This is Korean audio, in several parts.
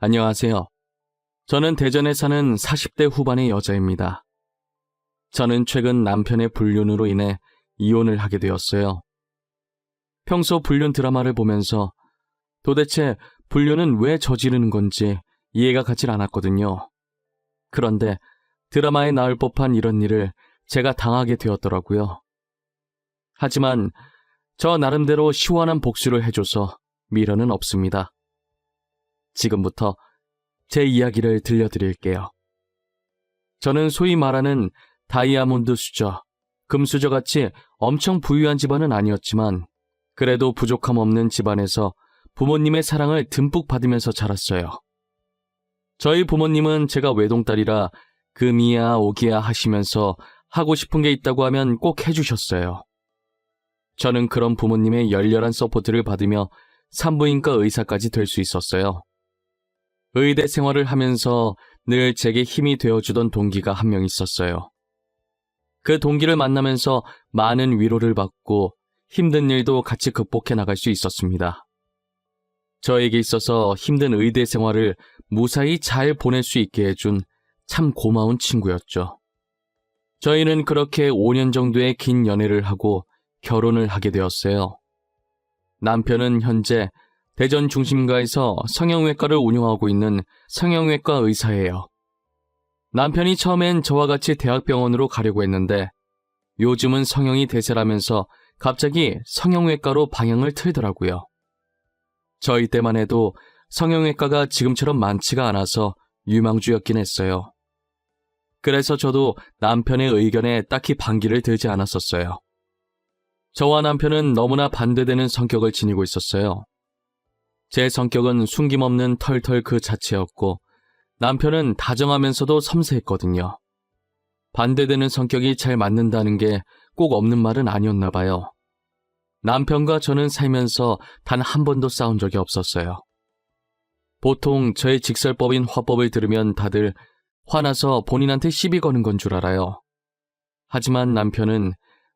안녕하세요. 저는 대전에 사는 40대 후반의 여자입니다. 저는 최근 남편의 불륜으로 인해 이혼을 하게 되었어요. 평소 불륜 드라마를 보면서 도대체 불륜은 왜 저지르는 건지 이해가 가질 않았거든요. 그런데 드라마에 나올 법한 이런 일을 제가 당하게 되었더라고요. 하지만 저 나름대로 시원한 복수를 해줘서 미련은 없습니다. 지금부터 제 이야기를 들려드릴게요. 저는 소위 말하는 다이아몬드 수저, 금수저같이 엄청 부유한 집안은 아니었지만 그래도 부족함 없는 집안에서 부모님의 사랑을 듬뿍 받으면서 자랐어요. 저희 부모님은 제가 외동딸이라 금이야 오기야 하시면서 하고 싶은 게 있다고 하면 꼭 해주셨어요. 저는 그런 부모님의 열렬한 서포트를 받으며 산부인과 의사까지 될 수 있었어요. 의대 생활을 하면서 늘 제게 힘이 되어주던 동기가 한 명 있었어요. 그 동기를 만나면서 많은 위로를 받고 힘든 일도 같이 극복해 나갈 수 있었습니다. 저에게 있어서 힘든 의대 생활을 무사히 잘 보낼 수 있게 해준 참 고마운 친구였죠. 저희는 그렇게 5년 정도의 긴 연애를 하고 결혼을 하게 되었어요. 남편은 현재 대전 중심가에서 성형외과를 운영하고 있는 성형외과 의사예요. 남편이 처음엔 저와 같이 대학병원으로 가려고 했는데 요즘은 성형이 대세라면서 갑자기 성형외과로 방향을 틀더라고요. 저희 때만 해도 성형외과가 지금처럼 많지가 않아서 유망주였긴 했어요. 그래서 저도 남편의 의견에 딱히 반기를 들지 않았었어요. 저와 남편은 너무나 반대되는 성격을 지니고 있었어요. 제 성격은 숨김없는 털털 그 자체였고 남편은 다정하면서도 섬세했거든요. 반대되는 성격이 잘 맞는다는 게 꼭 없는 말은 아니었나 봐요. 남편과 저는 살면서 단 한 번도 싸운 적이 없었어요. 보통 저의 직설법인 화법을 들으면 다들 화나서 본인한테 시비 거는 건 줄 알아요. 하지만 남편은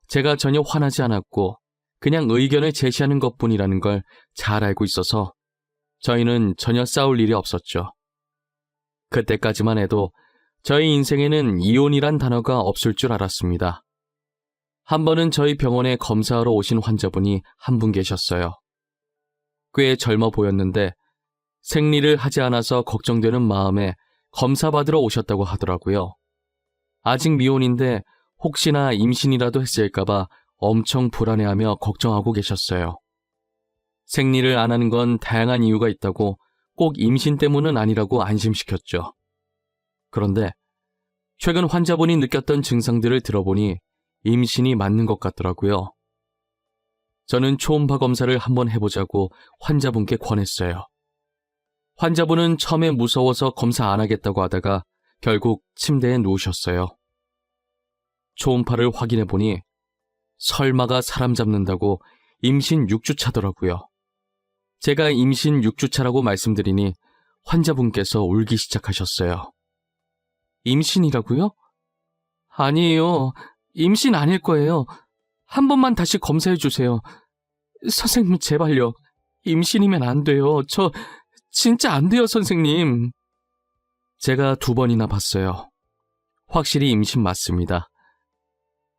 제가 전혀 화나지 않았고 그냥 의견을 제시하는 것뿐이라는 걸 잘 알고 있어서 저희는 전혀 싸울 일이 없었죠. 그때까지만 해도 저희 인생에는 이혼이란 단어가 없을 줄 알았습니다. 한 번은 저희 병원에 검사하러 오신 환자분이 한 분 계셨어요. 꽤 젊어 보였는데 생리를 하지 않아서 걱정되는 마음에 검사 받으러 오셨다고 하더라고요. 아직 미혼인데 혹시나 임신이라도 했을까봐 엄청 불안해하며 걱정하고 계셨어요. 생리를 안 하는 건 다양한 이유가 있다고 꼭 임신 때문은 아니라고 안심시켰죠. 그런데 최근 환자분이 느꼈던 증상들을 들어보니 임신이 맞는 것 같더라고요. 저는 초음파 검사를 한번 해보자고 환자분께 권했어요. 환자분은 처음에 무서워서 검사 안 하겠다고 하다가 결국 침대에 누우셨어요. 초음파를 확인해보니 설마가 사람 잡는다고 임신 6주차더라고요. 제가 임신 6주차라고 말씀드리니 환자분께서 울기 시작하셨어요. 임신이라고요? 아니에요. 임신 아닐 거예요. 한 번만 다시 검사해 주세요. 선생님 제발요. 임신이면 안 돼요. 저 진짜 안 돼요, 선생님. 제가 2번이나 봤어요. 확실히 임신 맞습니다.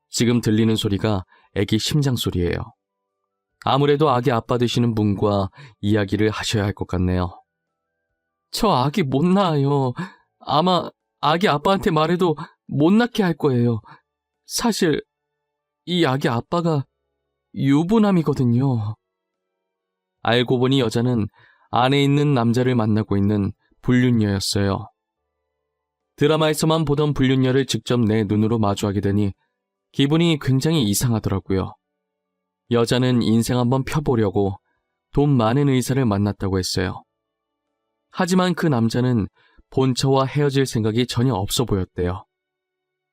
지금 들리는 소리가 아기 심장 소리예요. 아무래도 아기 아빠 되시는 분과 이야기를 하셔야 할 것 같네요. 저 아기 못 낳아요. 아마 아기 아빠한테 말해도 못 낳게 할 거예요. 사실 이 아기 아빠가 유부남이거든요. 알고 보니 여자는 안에 있는 남자를 만나고 있는 불륜녀였어요. 드라마에서만 보던 불륜녀를 직접 내 눈으로 마주하게 되니 기분이 굉장히 이상하더라고요. 여자는 인생 한번 펴보려고 돈 많은 의사를 만났다고 했어요. 하지만 그 남자는 본처와 헤어질 생각이 전혀 없어 보였대요.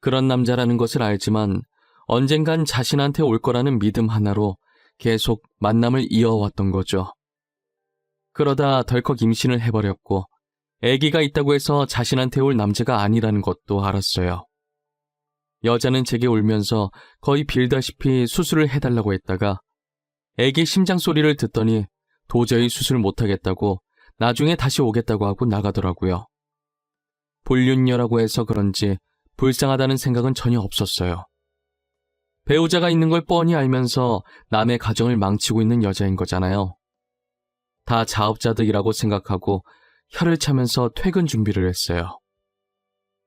그런 남자라는 것을 알지만 언젠간 자신한테 올 거라는 믿음 하나로 계속 만남을 이어왔던 거죠. 그러다 덜컥 임신을 해버렸고 아기가 있다고 해서 자신한테 올 남자가 아니라는 것도 알았어요. 여자는 제게 울면서 거의 빌다시피 수술을 해달라고 했다가 아기 심장 소리를 듣더니 도저히 수술 못하겠다고 나중에 다시 오겠다고 하고 나가더라고요. 불륜녀라고 해서 그런지 불쌍하다는 생각은 전혀 없었어요. 배우자가 있는 걸 뻔히 알면서 남의 가정을 망치고 있는 여자인 거잖아요. 다 자업자득이라고 생각하고 혀를 차면서 퇴근 준비를 했어요.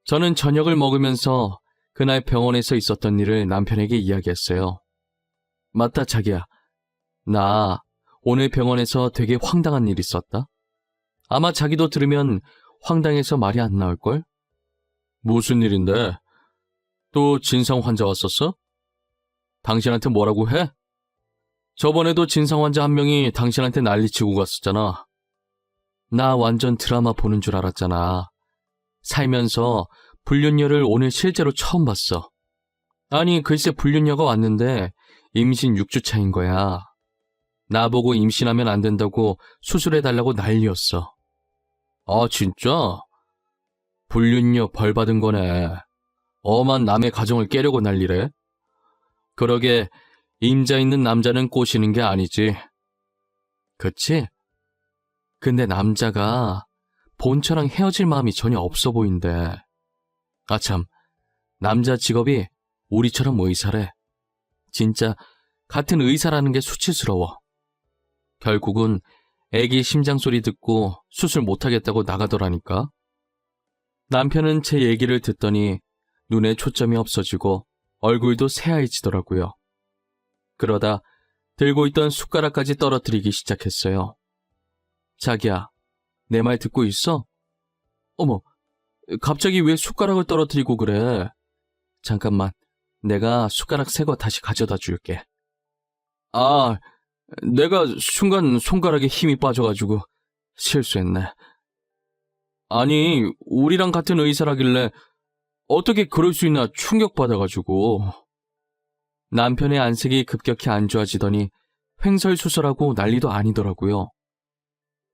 저는 저녁을 먹으면서 그날 병원에서 있었던 일을 남편에게 이야기했어요. 맞다, 자기야. 나 오늘 병원에서 되게 황당한 일 있었다. 아마 자기도 들으면 황당해서 말이 안 나올걸? 무슨 일인데? 또 진상 환자 왔었어? 당신한테 뭐라고 해? 저번에도 진상 환자 한 명이 당신한테 난리치고 갔었잖아. 나 완전 드라마 보는 줄 알았잖아. 살면서 불륜녀를 오늘 실제로 처음 봤어. 아니, 글쎄 불륜녀가 왔는데 임신 6주 차인 거야. 나보고 임신하면 안 된다고 수술해달라고 난리였어. 아, 진짜? 불륜녀 벌 받은 거네. 엄한 남의 가정을 깨려고 난리래? 그러게 임자 있는 남자는 꼬시는 게 아니지. 그치? 근데 남자가 본처랑 헤어질 마음이 전혀 없어 보인대. 아참, 남자 직업이 우리처럼 의사래. 진짜 같은 의사라는 게 수치스러워. 결국은 애기 심장 소리 듣고 수술 못하겠다고 나가더라니까. 남편은 제 얘기를 듣더니 눈에 초점이 없어지고 얼굴도 새하얘지더라고요. 그러다 들고 있던 숟가락까지 떨어뜨리기 시작했어요. 자기야, 내 말 듣고 있어? 어머, 갑자기 왜 숟가락을 떨어뜨리고 그래? 잠깐만, 내가 숟가락 새 거 다시 가져다 줄게. 아, 내가 순간 손가락에 힘이 빠져가지고 실수했네. 아니, 우리랑 같은 의사라길래 어떻게 그럴 수 있나 충격받아가지고. 남편의 안색이 급격히 안 좋아지더니 횡설수설하고 난리도 아니더라고요.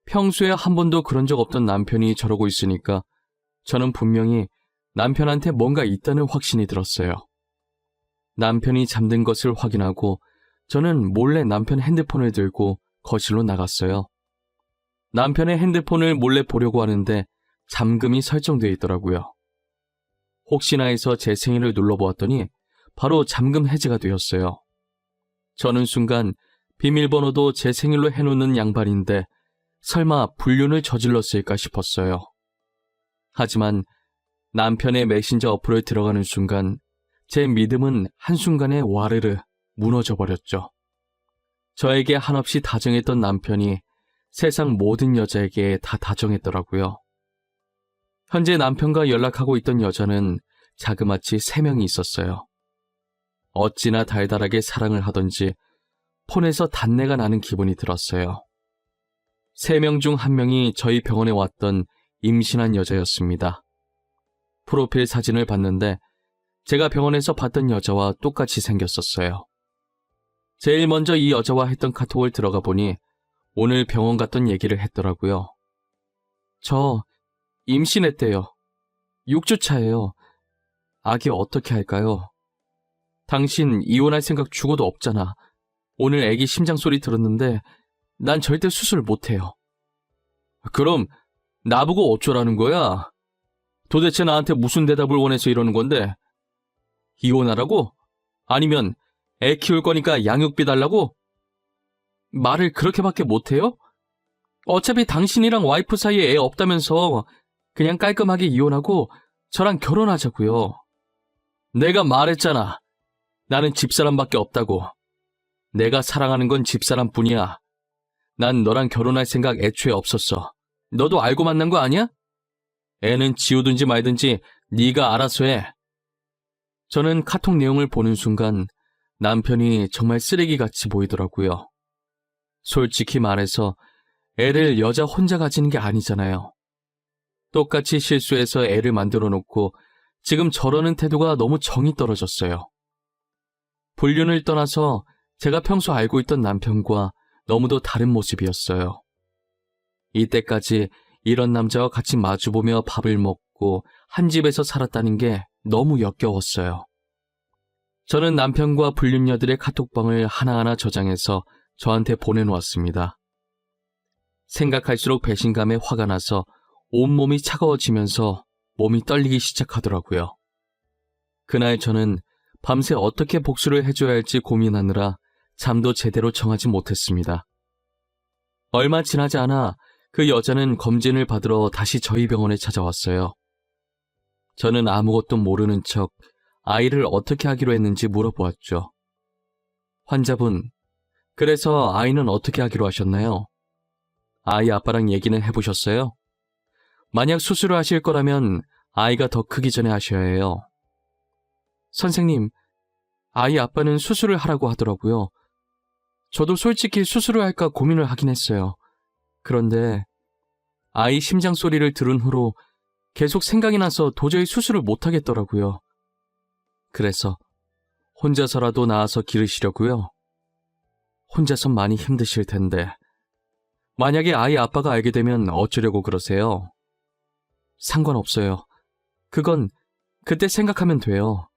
평소에 한 번도 그런 적 없던 남편이 저러고 있으니까 저는 분명히 남편한테 뭔가 있다는 확신이 들었어요. 남편이 잠든 것을 확인하고 저는 몰래 남편 핸드폰을 들고 거실로 나갔어요. 남편의 핸드폰을 몰래 보려고 하는데 잠금이 설정되어 있더라고요. 혹시나 해서 제 생일을 눌러보았더니 바로 잠금 해제가 되었어요. 저는 순간 비밀번호도 제 생일로 해놓는 양반인데 설마 불륜을 저질렀을까 싶었어요. 하지만 남편의 메신저 어플을 들어가는 순간 제 믿음은 한순간에 와르르 무너져버렸죠. 저에게 한없이 다정했던 남편이 세상 모든 여자에게 다 다정했더라고요. 현재 남편과 연락하고 있던 여자는 자그마치 3명이 있었어요. 어찌나 달달하게 사랑을 하던지 폰에서 단내가 나는 기분이 들었어요. 3명 중 1명이 저희 병원에 왔던 임신한 여자였습니다. 프로필 사진을 봤는데 제가 병원에서 봤던 여자와 똑같이 생겼었어요. 제일 먼저 이 여자와 했던 카톡을 들어가 보니 오늘 병원 갔던 얘기를 했더라고요. 저 임신했대요. 6주 차예요. 아기 어떻게 할까요? 당신 이혼할 생각 죽어도 없잖아. 오늘 아기 심장 소리 들었는데 난 절대 수술 못해요. 그럼 나보고 어쩌라는 거야? 도대체 나한테 무슨 대답을 원해서 이러는 건데? 이혼하라고? 아니면 애 키울 거니까 양육비 달라고? 말을 그렇게밖에 못해요? 어차피 당신이랑 와이프 사이에 애 없다면서 그냥 깔끔하게 이혼하고 저랑 결혼하자고요. 내가 말했잖아. 나는 집사람밖에 없다고. 내가 사랑하는 건 집사람뿐이야. 난 너랑 결혼할 생각 애초에 없었어. 너도 알고 만난 거 아니야? 애는 지우든지 말든지 네가 알아서 해. 저는 카톡 내용을 보는 순간 남편이 정말 쓰레기같이 보이더라고요. 솔직히 말해서 애를 여자 혼자 가지는 게 아니잖아요. 똑같이 실수해서 애를 만들어 놓고 지금 저러는 태도가 너무 정이 떨어졌어요. 불륜을 떠나서 제가 평소 알고 있던 남편과 너무도 다른 모습이었어요. 이때까지 이런 남자와 같이 마주보며 밥을 먹고 한 집에서 살았다는 게 너무 역겨웠어요. 저는 남편과 불륜녀들의 카톡방을 하나하나 저장해서 저한테 보내놓았습니다. 생각할수록 배신감에 화가 나서 온몸이 차가워지면서 몸이 떨리기 시작하더라고요. 그날 저는 밤새 어떻게 복수를 해줘야 할지 고민하느라 잠도 제대로 정하지 못했습니다. 얼마 지나지 않아 그 여자는 검진을 받으러 다시 저희 병원에 찾아왔어요. 저는 아무것도 모르는 척 아이를 어떻게 하기로 했는지 물어보았죠. 환자분, 그래서 아이는 어떻게 하기로 하셨나요? 아이 아빠랑 얘기는 해보셨어요? 만약 수술을 하실 거라면 아이가 더 크기 전에 하셔야 해요. 선생님, 아이 아빠는 수술을 하라고 하더라고요. 저도 솔직히 수술을 할까 고민을 하긴 했어요. 그런데 아이 심장 소리를 들은 후로 계속 생각이 나서 도저히 수술을 못 하겠더라고요. 그래서 혼자서라도 나와서 기르시려고요. 혼자선 많이 힘드실 텐데 만약에 아이 아빠가 알게 되면 어쩌려고 그러세요? 상관없어요. 그건 그때 생각하면 돼요.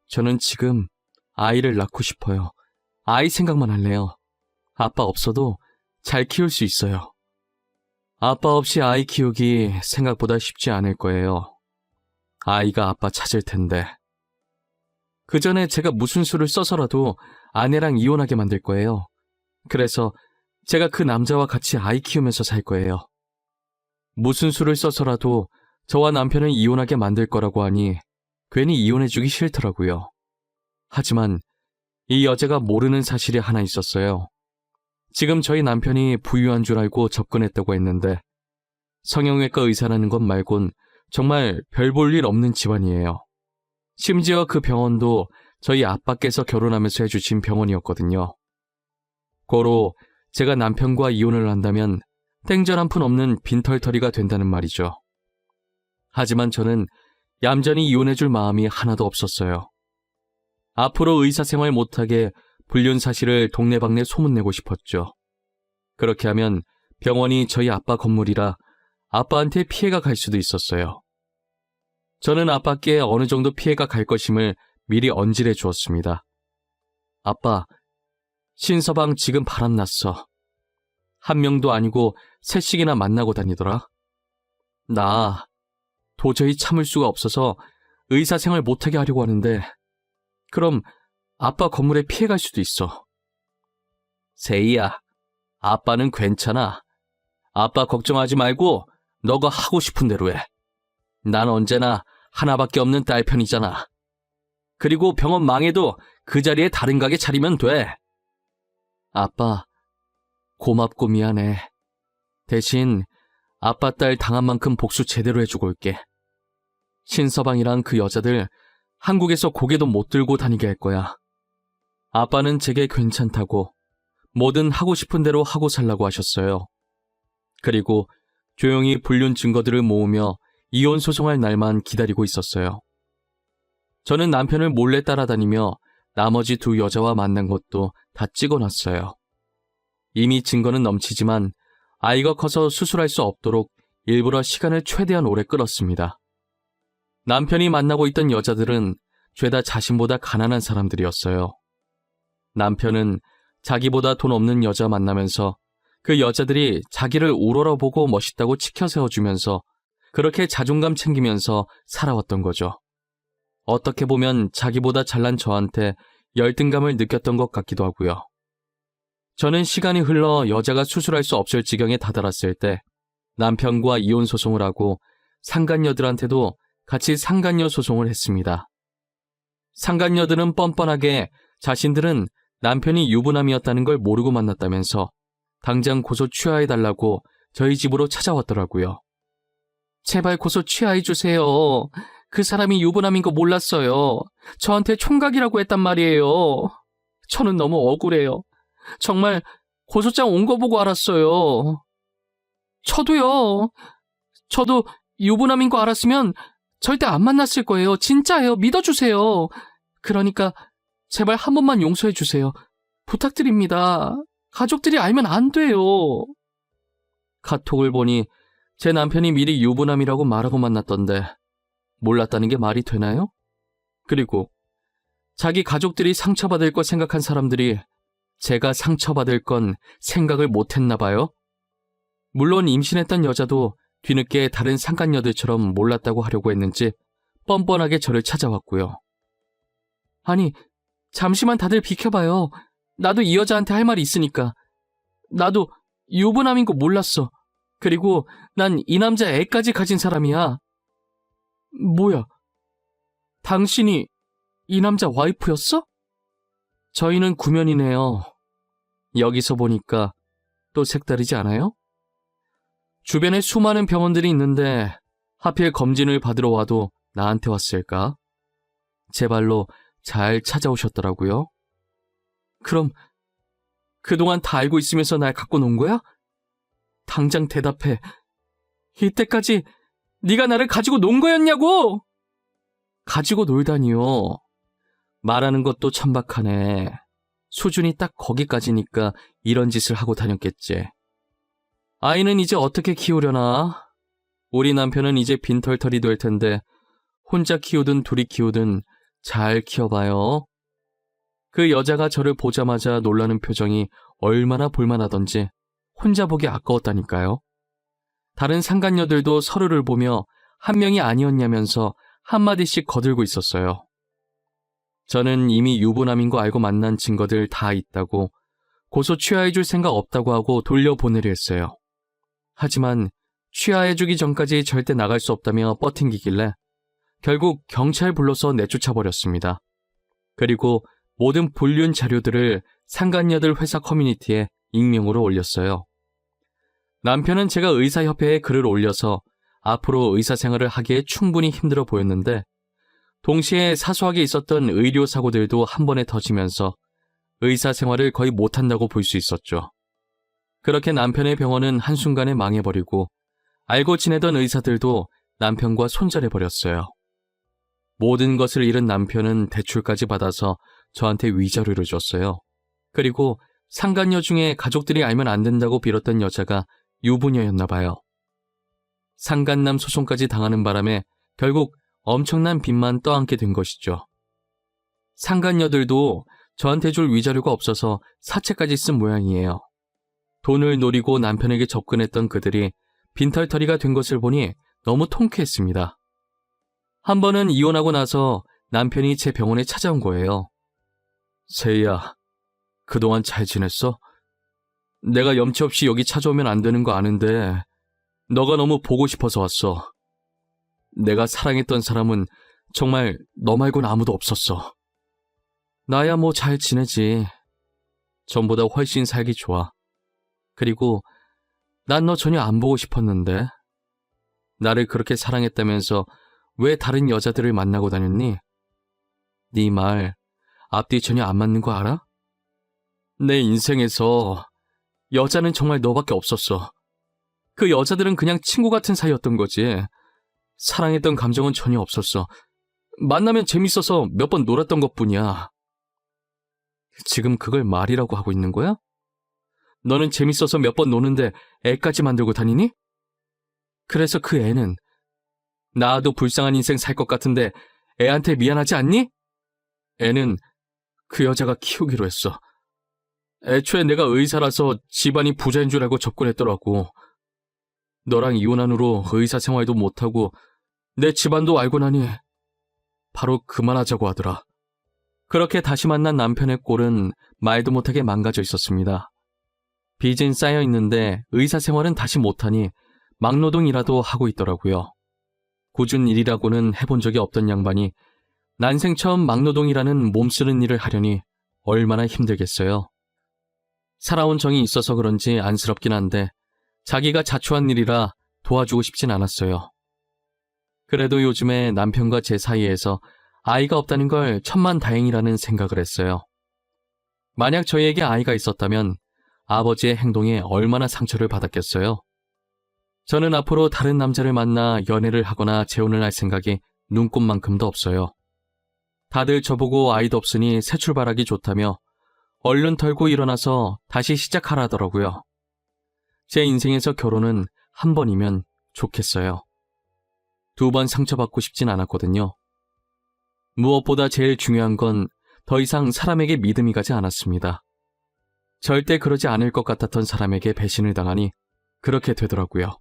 저는 지금 아이를 낳고 싶어요. 아이 생각만 할래요. 아빠 없어도 잘 키울 수 있어요. 아빠 없이 아이 키우기 생각보다 쉽지 않을 거예요. 아이가 아빠 찾을 텐데. 그 전에 제가 무슨 수를 써서라도 아내랑 이혼하게 만들 거예요. 그래서 제가 그 남자와 같이 아이 키우면서 살 거예요. 무슨 수를 써서라도 저와 남편을 이혼하게 만들 거라고 하니 괜히 이혼해주기 싫더라고요. 하지만 이 여자가 모르는 사실이 하나 있었어요. 지금 저희 남편이 부유한 줄 알고 접근했다고 했는데 성형외과 의사라는 것 말곤 정말 별 볼 일 없는 집안이에요. 심지어 그 병원도 저희 아빠께서 결혼하면서 해주신 병원이었거든요. 고로 제가 남편과 이혼을 한다면 땡전 한 푼 없는 빈털터리가 된다는 말이죠. 하지만 저는 얌전히 이혼해줄 마음이 하나도 없었어요. 앞으로 의사 생활 못하게 불륜 사실을 동네방네 소문내고 싶었죠. 그렇게 하면 병원이 저희 아빠 건물이라 아빠한테 피해가 갈 수도 있었어요. 저는 아빠께 어느 정도 피해가 갈 것임을 미리 언질해 주었습니다. 아빠, 신서방 지금 바람났어. 한 명도 아니고 셋씩이나 만나고 다니더라. 나 도저히 참을 수가 없어서 의사 생활 못하게 하려고 하는데 그럼 아빠 건물에 피해갈 수도 있어. 세희야, 아빠는 괜찮아. 아빠 걱정하지 말고 너가 하고 싶은 대로 해. 난 언제나 하나밖에 없는 딸 편이잖아. 그리고 병원 망해도 그 자리에 다른 가게 차리면 돼. 아빠, 고맙고 미안해. 대신 아빠 딸 당한 만큼 복수 제대로 해주고 올게. 신서방이랑 그 여자들 한국에서 고개도 못 들고 다니게 할 거야. 아빠는 제게 괜찮다고 뭐든 하고 싶은 대로 하고 살라고 하셨어요. 그리고 조용히 불륜 증거들을 모으며 이혼 소송할 날만 기다리고 있었어요. 저는 남편을 몰래 따라다니며 나머지 두 여자와 만난 것도 다 찍어놨어요. 이미 증거는 넘치지만 아이가 커서 수술할 수 없도록 일부러 시간을 최대한 오래 끌었습니다. 남편이 만나고 있던 여자들은 죄다 자신보다 가난한 사람들이었어요. 남편은 자기보다 돈 없는 여자 만나면서 그 여자들이 자기를 우러러보고 멋있다고 치켜 세워주면서 그렇게 자존감 챙기면서 살아왔던 거죠. 어떻게 보면 자기보다 잘난 저한테 열등감을 느꼈던 것 같기도 하고요. 저는 시간이 흘러 여자가 수술할 수 없을 지경에 다다랐을 때 남편과 이혼 소송을 하고 상간녀들한테도 같이 상간녀 소송을 했습니다. 상간녀들은 뻔뻔하게 자신들은 남편이 유부남이었다는 걸 모르고 만났다면서 당장 고소 취하해달라고 저희 집으로 찾아왔더라고요. 제발 고소 취하해주세요. 그 사람이 유부남인 거 몰랐어요. 저한테 총각이라고 했단 말이에요. 저는 너무 억울해요. 정말 고소장 온 거 보고 알았어요. 저도요. 저도 유부남인 거 알았으면 절대 안 만났을 거예요. 진짜예요. 믿어주세요. 그러니까 제발 한 번만 용서해주세요. 부탁드립니다. 가족들이 알면 안 돼요. 카톡을 보니 제 남편이 미리 유부남이라고 말하고 만났던데 몰랐다는 게 말이 되나요? 그리고 자기 가족들이 상처받을 거 생각한 사람들이 제가 상처받을 건 생각을 못했나 봐요. 물론 임신했던 여자도 뒤늦게 다른 상간녀들처럼 몰랐다고 하려고 했는지 뻔뻔하게 저를 찾아왔고요. 아니, 잠시만 다들 비켜봐요. 나도 이 여자한테 할 말이 있으니까. 나도 유부남인 거 몰랐어. 그리고 난 이 남자 애까지 가진 사람이야. 뭐야? 당신이 이 남자 와이프였어? 저희는 구면이네요. 여기서 보니까 또 색다르지 않아요? 주변에 수많은 병원들이 있는데 하필 검진을 받으러 와도 나한테 왔을까? 제 발로 잘 찾아오셨더라고요. 그럼 그동안 다 알고 있으면서 날 갖고 논 거야? 당장 대답해. 이때까지 네가 나를 가지고 논 거였냐고! 가지고 놀다니요. 말하는 것도 천박하네. 수준이 딱 거기까지니까 이런 짓을 하고 다녔겠지. 아이는 이제 어떻게 키우려나? 우리 남편은 이제 빈털털이 될 텐데 혼자 키우든 둘이 키우든 잘 키워봐요. 그 여자가 저를 보자마자 놀라는 표정이 얼마나 볼만하던지 혼자 보기 아까웠다니까요. 다른 상간녀들도 서로를 보며 한 명이 아니었냐면서 한마디씩 거들고 있었어요. 저는 이미 유부남인 거 알고 만난 증거들 다 있다고 고소 취하해줄 생각 없다고 하고 돌려보내려 했어요. 하지만 취하해주기 전까지 절대 나갈 수 없다며 뻗팅기길래 결국 경찰 불러서 내쫓아버렸습니다. 그리고 모든 불륜 자료들을 상간녀들 회사 커뮤니티에 익명으로 올렸어요. 남편은 제가 의사협회에 글을 올려서 앞으로 의사생활을 하기에 충분히 힘들어 보였는데 동시에 사소하게 있었던 의료사고들도 한 번에 터지면서 의사생활을 거의 못한다고 볼 수 있었죠. 그렇게 남편의 병원은 한순간에 망해버리고 알고 지내던 의사들도 남편과 손절해버렸어요. 모든 것을 잃은 남편은 대출까지 받아서 저한테 위자료를 줬어요. 그리고 상간녀 중에 가족들이 알면 안 된다고 빌었던 여자가 유부녀였나 봐요. 상간남 소송까지 당하는 바람에 결국 엄청난 빚만 떠안게 된 것이죠. 상간녀들도 저한테 줄 위자료가 없어서 사채까지 쓴 모양이에요. 돈을 노리고 남편에게 접근했던 그들이 빈털터리가 된 것을 보니 너무 통쾌했습니다. 한 번은 이혼하고 나서 남편이 제 병원에 찾아온 거예요. 세희야, 그동안 잘 지냈어? 내가 염치 없이 여기 찾아오면 안 되는 거 아는데 너가 너무 보고 싶어서 왔어. 내가 사랑했던 사람은 정말 너 말고는 아무도 없었어. 나야 뭐 잘 지내지. 전보다 훨씬 살기 좋아. 그리고 난 너 전혀 안 보고 싶었는데. 나를 그렇게 사랑했다면서 왜 다른 여자들을 만나고 다녔니? 네 말 앞뒤 전혀 안 맞는 거 알아? 내 인생에서 여자는 정말 너밖에 없었어. 그 여자들은 그냥 친구 같은 사이였던 거지. 사랑했던 감정은 전혀 없었어. 만나면 재밌어서 몇 번 놀았던 것뿐이야. 지금 그걸 말이라고 하고 있는 거야? 너는 재밌어서 몇 번 노는데 애까지 만들고 다니니? 그래서 그 애는 나도 불쌍한 인생 살 것 같은데 애한테 미안하지 않니? 애는 그 여자가 키우기로 했어. 애초에 내가 의사라서 집안이 부자인 줄 알고 접근했더라고. 너랑 이혼한 후로 의사 생활도 못하고 내 집안도 알고 나니 바로 그만하자고 하더라. 그렇게 다시 만난 남편의 꼴은 말도 못하게 망가져 있었습니다. 빚은 쌓여 있는데 의사 생활은 다시 못하니 막노동이라도 하고 있더라고요. 꾸준 일이라고는 해본 적이 없던 양반이 난생 처음 막노동이라는 몸쓰는 일을 하려니 얼마나 힘들겠어요. 살아온 정이 있어서 그런지 안쓰럽긴 한데 자기가 자초한 일이라 도와주고 싶진 않았어요. 그래도 요즘에 남편과 제 사이에서 아이가 없다는 걸 천만다행이라는 생각을 했어요. 만약 저희에게 아이가 있었다면 아버지의 행동에 얼마나 상처를 받았겠어요. 저는 앞으로 다른 남자를 만나 연애를 하거나 재혼을 할 생각이 눈꼽만큼도 없어요. 다들 저보고 아이도 없으니 새 출발하기 좋다며 얼른 털고 일어나서 다시 시작하라더라고요. 제 인생에서 결혼은 한 번이면 좋겠어요. 2번 상처받고 싶진 않았거든요. 무엇보다 제일 중요한 건 더 이상 사람에게 믿음이 가지 않았습니다. 절대 그러지 않을 것 같았던 사람에게 배신을 당하니 그렇게 되더라고요.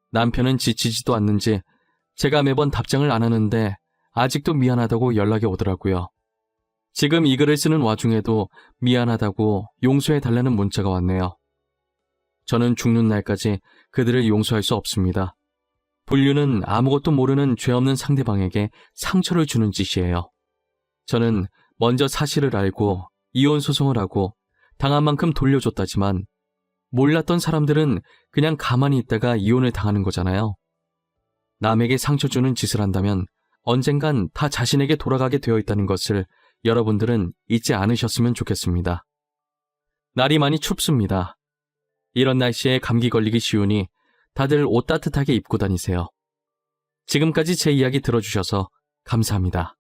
남편은 지치지도 않는지 제가 매번 답장을 안 하는데 아직도 미안하다고 연락이 오더라고요. 지금 이 글을 쓰는 와중에도 미안하다고 용서해달라는 문자가 왔네요. 저는 죽는 날까지 그들을 용서할 수 없습니다. 불륜은 아무것도 모르는 죄 없는 상대방에게 상처를 주는 짓이에요. 저는 먼저 사실을 알고 이혼 소송을 하고 당한 만큼 돌려줬다지만 몰랐던 사람들은 그냥 가만히 있다가 이혼을 당하는 거잖아요. 남에게 상처 주는 짓을 한다면 언젠간 다 자신에게 돌아가게 되어 있다는 것을 여러분들은 잊지 않으셨으면 좋겠습니다. 날이 많이 춥습니다. 이런 날씨에 감기 걸리기 쉬우니 다들 옷 따뜻하게 입고 다니세요. 지금까지 제 이야기 들어주셔서 감사합니다.